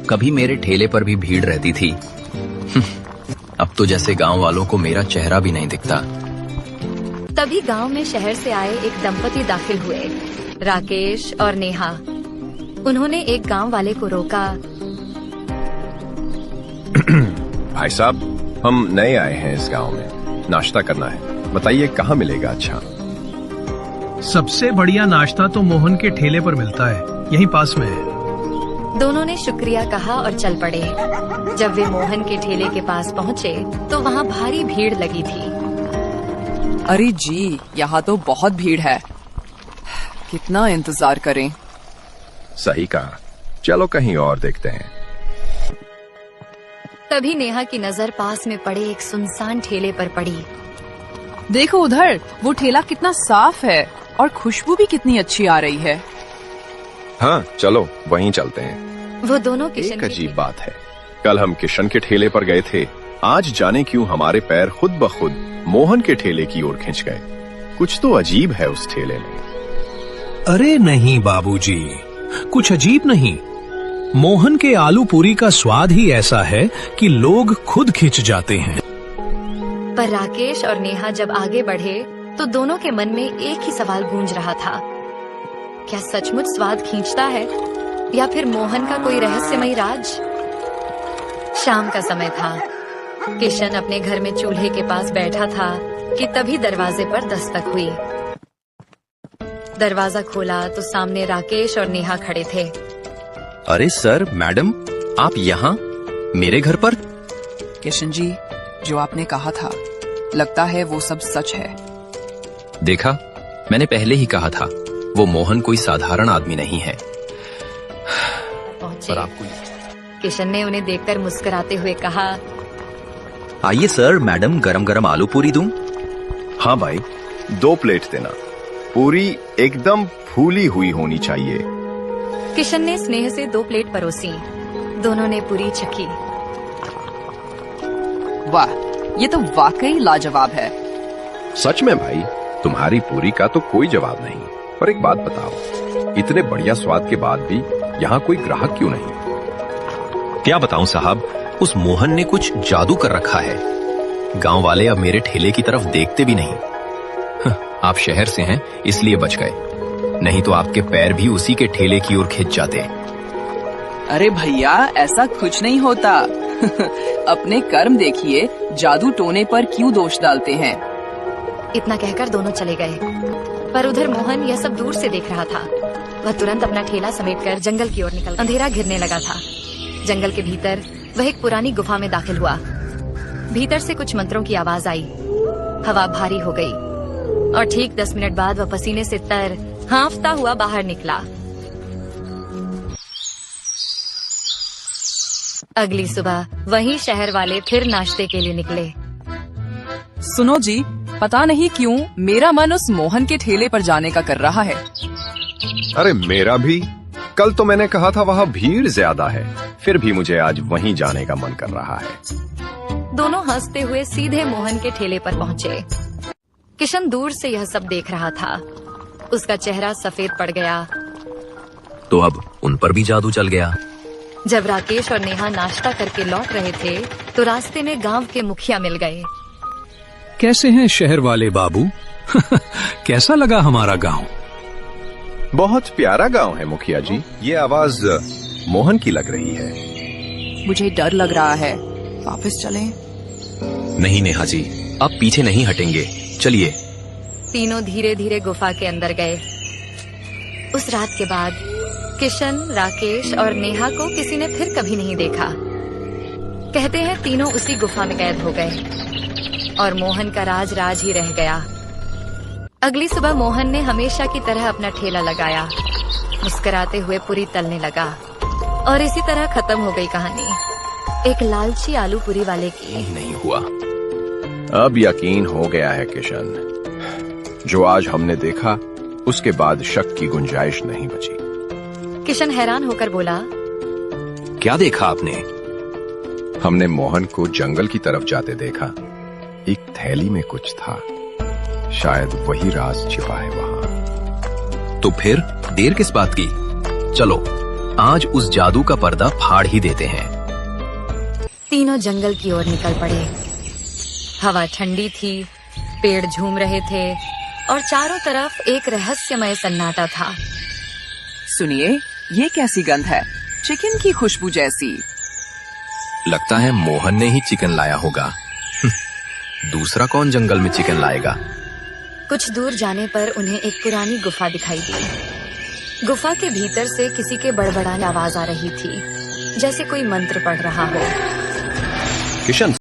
कभी मेरे ठेले पर भी भीड़ रहती थी। अब तो जैसे गांव वालों को मेरा चेहरा भी नहीं दिखता। तभी गांव में शहर से आए एक दंपति दाखिल हुए, राकेश और नेहा। उन्होंने एक गांव वाले को रोका। भाई साहब, हम नए आए हैं इस गांव में, नाश्ता करना है, बताइए कहाँ मिलेगा अच्छा? सबसे बढ़िया नाश्ता तो मोहन के ठेले पर मिलता है, यहीं पास में है। दोनों ने शुक्रिया कहा और चल पड़े। जब वे मोहन के ठेले के पास पहुँचे तो वहाँ भारी भीड़ लगी थी। अरे जी, यहाँ तो बहुत भीड़ है, कितना इंतजार करें। सही कहा, चलो कहीं और देखते हैं। तभी नेहा की नजर पास में पड़े एक सुनसान ठेले पर पड़ी। देखो उधर, वो ठेला कितना साफ है और खुशबू भी कितनी अच्छी आ रही है। हाँ चलो वहीं चलते हैं। वो दोनों किशन एक अजीब बात है, कल हम किशन के ठेले पर गए थे, आज जाने क्यों हमारे पैर खुद ब खुद मोहन के ठेले की ओर खिंच गए। कुछ तो अजीब है उस ठेले में। अरे नहीं बाबूजी, कुछ अजीब नहीं। मोहन के आलू पूरी का स्वाद ही ऐसा है कि लोग खुद खिंच जाते हैं। पर राकेश और नेहा जब आगे बढ़े तो दोनों के मन में एक ही सवाल गूंज रहा था, क्या सचमुच स्वाद खींचता है या फिर मोहन का कोई रहस्यमयी राज? शाम का समय था। किशन अपने घर में चूल्हे के पास बैठा था कि तभी दरवाजे पर दस्तक हुई। दरवाजा खोला तो सामने राकेश और नेहा खड़े थे। अरे सर, मैडम, आप यहाँ मेरे घर पर? किशन जी, जो आपने कहा था, लगता है वो सब सच है। देखा, मैंने पहले ही कहा था, वो मोहन कोई साधारण आदमी नहीं है। पर आपको किशन ने उन्हें देखकर मुस्कुराते हुए कहा, आइए सर, मैडम गरम गरम आलू पूरी दूं? हाँ भाई, 2 प्लेट देना, पूरी एकदम फूली हुई होनी चाहिए। किशन ने स्नेह से 2 प्लेट परोसी। दोनों ने पूरी चखी। वाह, ये तो वाकई लाजवाब है। सच में भाई, तुम्हारी पूरी का तो कोई जवाब नहीं। पर एक बात बताओ, इतने बढ़िया स्वाद के बाद भी यहाँ कोई ग्राहक क्यों नहीं? क्या बताऊं साहब, उस मोहन ने कुछ जादू कर रखा है। गांव वाले अब मेरे ठेले की तरफ देखते भी नहीं। आप शहर से हैं इसलिए बच गए, नहीं तो आपके पैर भी उसी के ठेले की ओर खिंच जाते। अरे भैया, ऐसा कुछ नहीं होता। अपने कर्म देखिए, जादू टोने पर क्यों दोष डालते हैं? इतना कहकर दोनों चले गए, पर उधर मोहन यह सब दूर से देख रहा था। वह तुरंत अपना ठेला समेटकर जंगल की ओर निकल। अंधेरा घिरने लगा था। जंगल के भीतर वह एक पुरानी गुफा में दाखिल हुआ। भीतर से कुछ मंत्रों की आवाज आई। हवा भारी हो गई और ठीक 10 मिनट बाद वह पसीने से तर हाँफता हुआ बाहर निकला। अगली सुबह वही शहर वाले फिर नाश्ते के लिए निकले। सुनो जी, पता नहीं क्यों मेरा मन उस मोहन के ठेले पर जाने का कर रहा है। अरे मेरा भी। कल तो मैंने कहा था वहाँ भीड़ ज्यादा है, फिर भी मुझे आज वहीं जाने का मन कर रहा है। दोनों हंसते हुए सीधे मोहन के ठेले पर पहुँचे। किशन दूर से यह सब देख रहा था। उसका चेहरा सफेद पड़ गया। तो अब उन पर भी जादू चल गया। जब राकेश और नेहा नाश्ता करके लौट रहे थे तो रास्ते में गांव के मुखिया मिल गए। कैसे हैं शहर वाले बाबू? कैसा लगा हमारा गांव? बहुत प्यारा गांव है मुखिया जी। ये आवाज मोहन की लग रही है। मुझे डर लग रहा है, वापस चलें? नहीं नेहा जी, आप पीछे नहीं हटेंगे, चलिए। तीनों धीरे धीरे गुफा के अंदर गए। उस रात के बाद किशन, राकेश और नेहा को किसी ने फिर कभी नहीं देखा। कहते हैं तीनों उसी गुफा में कैद हो गए और मोहन का राज राज ही रह गया। अगली सुबह मोहन ने हमेशा की तरह अपना ठेला लगाया, मुस्कुराते हुए पूरी तलने लगा और इसी तरह खत्म हो गई कहानी एक लालची आलू पूरी वाले की। नहीं हुआ। अब यकीन हो गया है किशन, जो आज हमने देखा उसके बाद शक की गुंजाइश नहीं बची। किशन हैरान होकर बोला, क्या देखा आपने? हमने मोहन को जंगल की तरफ जाते देखा। एक थैली में कुछ था, शायद वही राज छिपा है वहाँ। तो फिर देर किस बात की? चलो आज उस जादू का पर्दा फाड़ ही देते हैं। तीनों जंगल की ओर निकल पड़े। हवा ठंडी थी, पेड़ झूम रहे थे और चारों तरफ एक रहस्यमय सन्नाटा था। सुनिए, ये कैसी गंध है? चिकन की खुशबू जैसी। लगता है मोहन ने ही चिकन लाया होगा। दूसरा कौन जंगल में चिकन लाएगा? कुछ दूर जाने पर उन्हें एक पुरानी गुफा दिखाई दी। गुफा के भीतर से किसी के बड़बड़ाने आवाज आ रही थी, जैसे कोई मंत्र पढ़ रहा हो। किशन